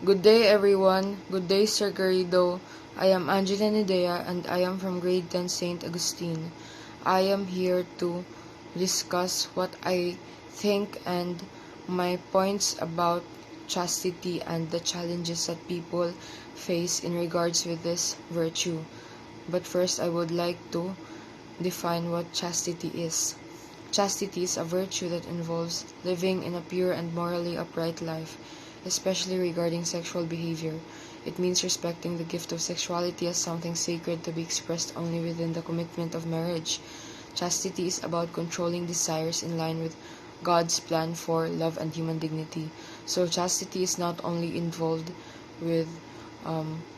Good day, everyone. Good day, Sir Garrido. I am Angela Nidea and I am from grade 10 St. Augustine. I am here to discuss what I think and my points about chastity and the challenges that people face in regards with this virtue. But first, I would like to define what chastity is. Chastity is a virtue that involves living in a pure and morally upright life, especially regarding sexual behavior. It means respecting the gift of sexuality as something sacred to be expressed only within the commitment of marriage. Chastity is about controlling desires in line with God's plan for love and human dignity. So chastity is not only involved with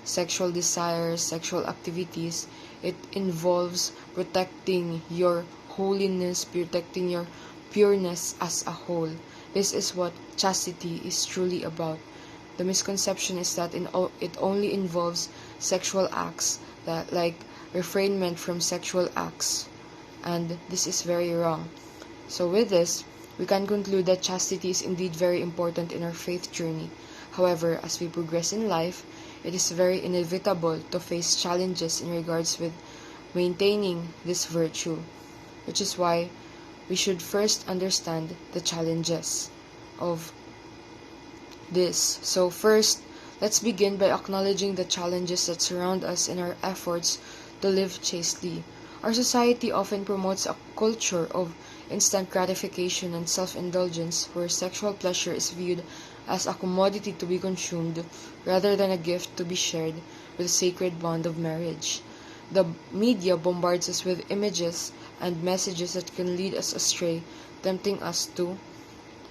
sexual desires, sexual activities. It involves protecting your holiness, protecting your pureness as a whole. This is what chastity is truly about. The misconception is that it only involves sexual acts, that like refrainment from sexual acts, and this is very wrong. So with this, we can conclude that chastity is indeed very important in our faith journey. However, as we progress in life, it is very inevitable to face challenges in regards with maintaining this virtue, which is why we should first understand the challenges of this. So first, let's begin by acknowledging the challenges that surround us in our efforts to live chastely. Our society often promotes a culture of instant gratification and self-indulgence where sexual pleasure is viewed as a commodity to be consumed rather than a gift to be shared with the sacred bond of marriage. The media bombards us with images and messages that can lead us astray, tempting us to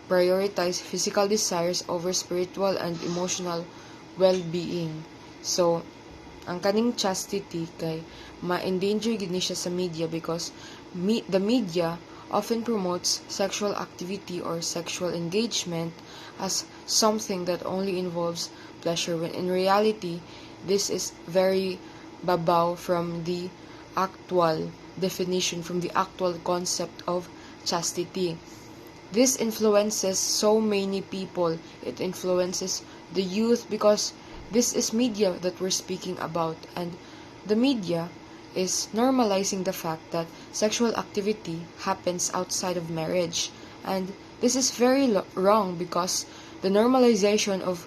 prioritize physical desires over spiritual and emotional well-being. So, ang kaning chastity kay ma-endanger gid ni siya sa media because the media often promotes sexual activity or sexual engagement as something that only involves pleasure, when in reality this is very babaw from the actual definition, from the actual concept of chastity. This influences so many people. It influences the youth because this is media that we're speaking about, and the media is normalizing the fact that sexual activity happens outside of marriage. And this is very wrong because the normalization of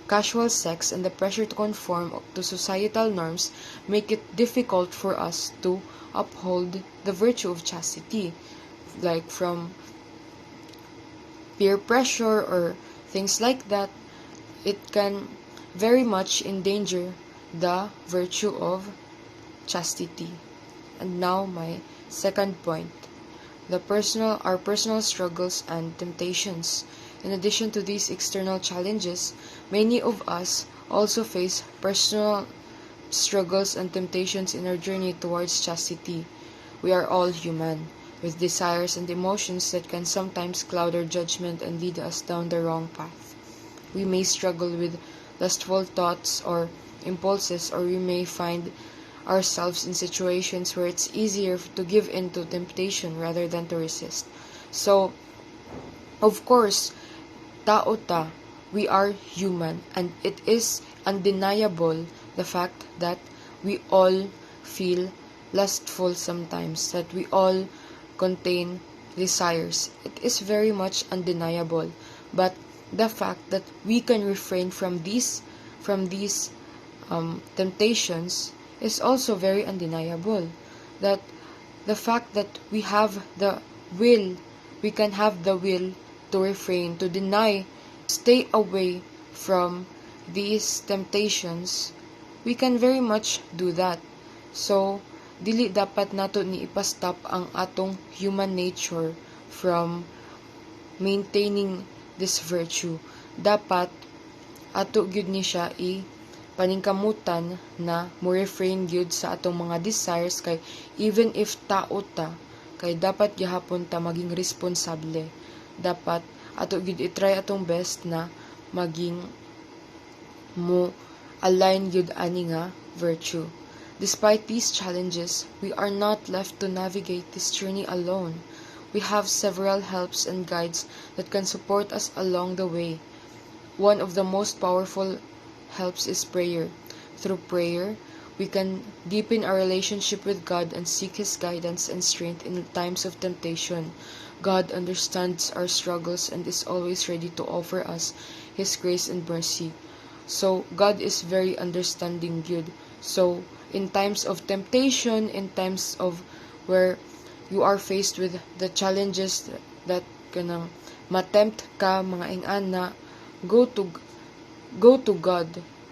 casual sex and the pressure to conform to societal norms make it difficult for us to uphold the virtue of chastity, like from peer pressure or things like that. It can very much endanger the virtue of chastity. And now my second point, our personal struggles and temptations. In addition to these external challenges, many of us also face personal struggles and temptations in our journey towards chastity. We are all human, with desires and emotions that can sometimes cloud our judgment and lead us down the wrong path. We may struggle with lustful thoughts or impulses, or we may find ourselves in situations where it's easier to give in to temptation rather than to resist. So, of course, tao ta, we are human, and it is undeniable the fact that we all feel lustful sometimes, that we all contain desires. It is very much undeniable. But the fact that we can refrain from these temptations is also very undeniable. That the fact that we have the will, we can have the will to refrain, to deny, stay away from these temptations, we can very much do that. So, dili dapat nato ni ipastop ang atong human nature from maintaining this virtue. Dapat ato gyud ni siya paningkamutan na mo refrain gyud sa atong mga desires, kay even if tao ta, kay dapat gihapon ta maging responsable. Dapat ato gyud i-try atong best na maging mo align gyud ani nga virtue. Despite these challenges, we are not left to navigate this journey alone. We have several helps and guides that can support us along the way. one of the most powerful helps is prayer. Through prayer, we can deepen our relationship with God and seek His guidance and strength in times of temptation. God understands our struggles and is always ready to offer us His grace and mercy. So, God is very understanding, good. So, in times of temptation, in times of where you are faced with the challenges that kanang matempt ka, mga ingana, go to go to God,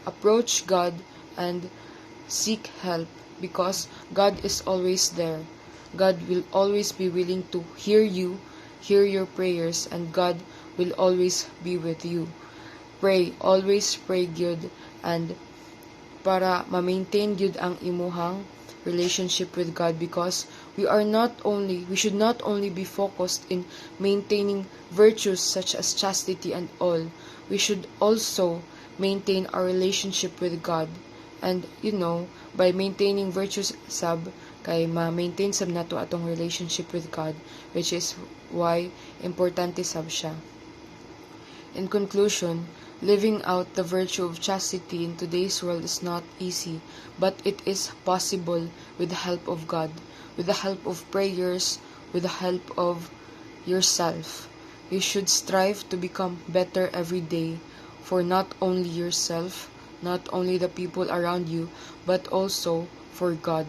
approach God, and seek help because God is always there. God will always be willing to hear you, hear your prayers, and God will always be with you. Pray, always pray good, and para ma-maintain gyud ang imuhang relationship with God because we should not only be focused in maintaining virtues such as chastity and all. We should also maintain our relationship with God. And by maintaining virtues sab kay ma-maintain sab nato atong relationship with God, which is why importante sab siya. In conclusion, living out the virtue of chastity in today's world is not easy, but it is possible with the help of God, with the help of prayers, with the help of yourself. You should strive to become better every day for not only yourself, not only the people around you, but also for God,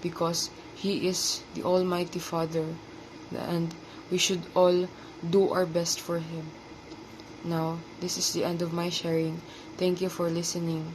because He is the Almighty Father, and we should all do our best for Him. Now, this is the end of my sharing. Thank you for listening.